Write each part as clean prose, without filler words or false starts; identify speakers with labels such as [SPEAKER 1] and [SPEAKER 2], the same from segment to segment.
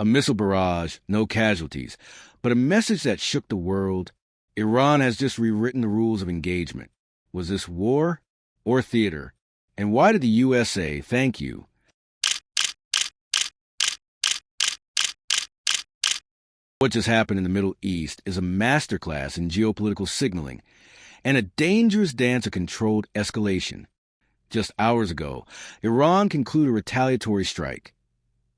[SPEAKER 1] A missile barrage, no casualties, but a message that shook the world. Iran has just rewritten the rules of engagement. Was this war or theater? And why did the U.S. say thank you? What just happened in the Middle East is a masterclass in geopolitical signaling and a dangerous dance of controlled escalation. Just hours ago, Iran concluded a retaliatory strike,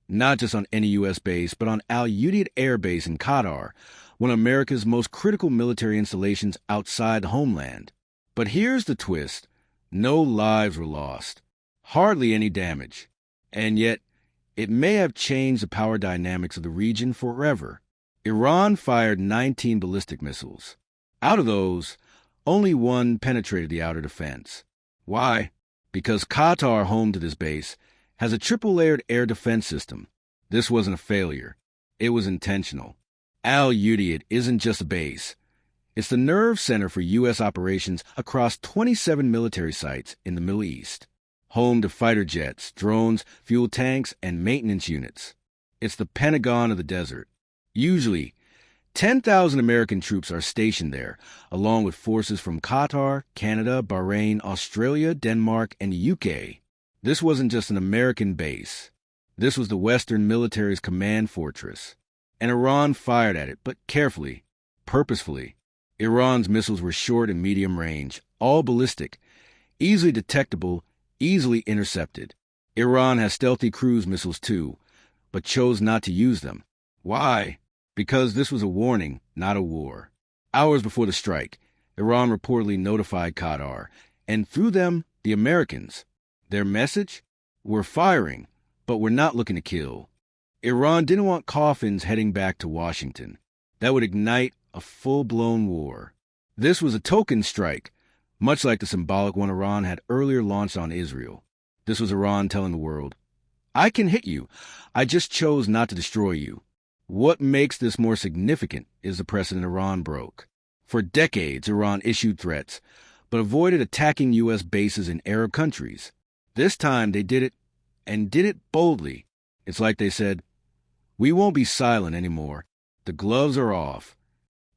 [SPEAKER 1] not just on any U.S. base, but on Udeid Airbase in Qatar, one of America's most critical military installations outside the homeland. But here's the twist. No lives were lost, hardly any damage, and yet it may have changed the power dynamics of the region forever. Iran fired 19 ballistic missiles. Out of those, only one penetrated the outer defense. Why? Because Qatar, home to this base, has a triple-layered air defense system. This wasn't a failure. It was intentional. Udeid isn't just a base. It's the nerve center for U.S. operations across 27 military sites in the Middle East, home to fighter jets, drones, fuel tanks, and maintenance units. It's the Pentagon of the desert. Usually, 10,000 American troops are stationed there, along with forces from Qatar, Canada, Bahrain, Australia, Denmark, and the UK. This wasn't just an American base. This was the Western military's command fortress. And Iran fired at it, but carefully, purposefully. Iran's missiles were short and medium range, all ballistic, easily detectable, easily intercepted. Iran has stealthy cruise missiles too, but chose not to use them. Why? Because this was a warning, not a war. Hours before the strike, Iran reportedly notified Qatar, and through them, the Americans. Their message? We're firing, but we're not looking to kill. Iran didn't want coffins heading back to Washington. That would ignite a full-blown war. This was a token strike, much like the symbolic one Iran had earlier launched on Israel. This was Iran telling the world, I can hit you. I just chose not to destroy you. What makes this more significant is the precedent Iran broke. For decades, Iran issued threats, but avoided attacking U.S. bases in Arab countries. This time, they did it, and did it boldly. It's like they said, we won't be silent anymore. The gloves are off.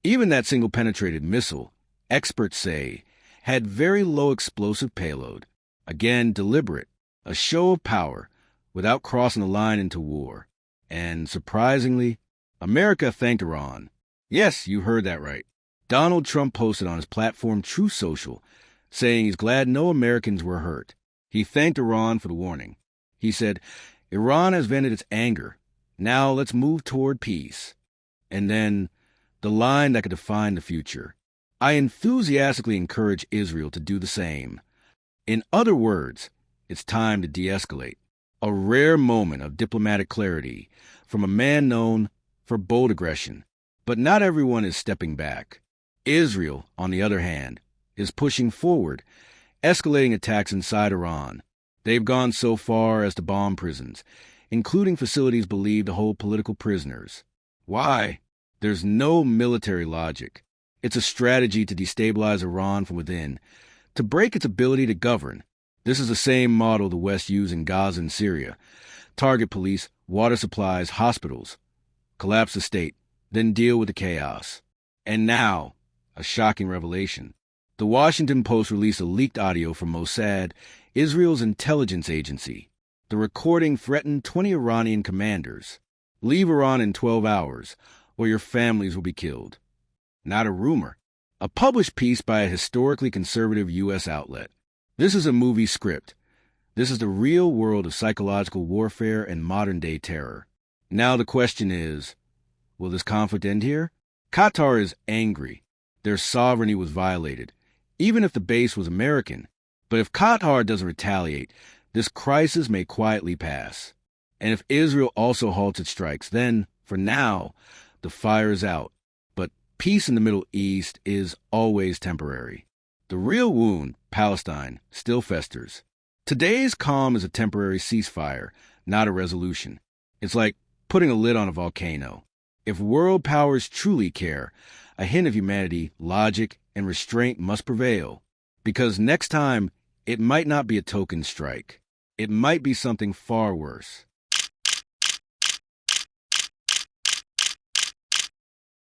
[SPEAKER 1] Even that single-penetrated missile, experts say, had very low explosive payload. Again, deliberate, a show of power, without crossing the line into war. And surprisingly, America thanked Iran. Yes, you heard that right. Donald Trump posted on his platform Truth Social, saying he's glad no Americans were hurt. He thanked Iran for the warning. He said, Iran has vented its anger. Now let's move toward peace. And then, the line that could define the future. I enthusiastically encourage Israel to do the same. In other words, it's time to de-escalate. A rare moment of diplomatic clarity from a man known for bold aggression. But not everyone is stepping back. Israel, on the other hand, is pushing forward, escalating attacks inside Iran. They've gone so far as to bomb prisons, including facilities believed to hold political prisoners. Why? There's no military logic. It's a strategy to destabilize Iran from within, to break its ability to govern. This is the same model the West used in Gaza and Syria. Target police, water supplies, hospitals. Collapse the state, then deal with the chaos. And now, a shocking revelation. The Washington Post released a leaked audio from Mossad, Israel's intelligence agency. The recording threatened 20 Iranian commanders. Leave Iran in 12 hours, or your families will be killed. Not a rumor. A published piece by a historically conservative U.S. outlet. This is a movie script. This is the real world of psychological warfare and modern-day terror. Now the question is, will this conflict end here? Qatar is angry. Their sovereignty was violated, even if the base was American. But if Qatar doesn't retaliate, this crisis may quietly pass. And if Israel also halts its strikes, then, for now, the fire is out. But peace in the Middle East is always temporary. The real wound, Palestine, still festers. Today's calm is a temporary ceasefire, not a resolution. It's like putting a lid on a volcano. If world powers truly care, a hint of humanity, logic, and restraint must prevail. Because next time, it might not be a token strike. It might be something far worse.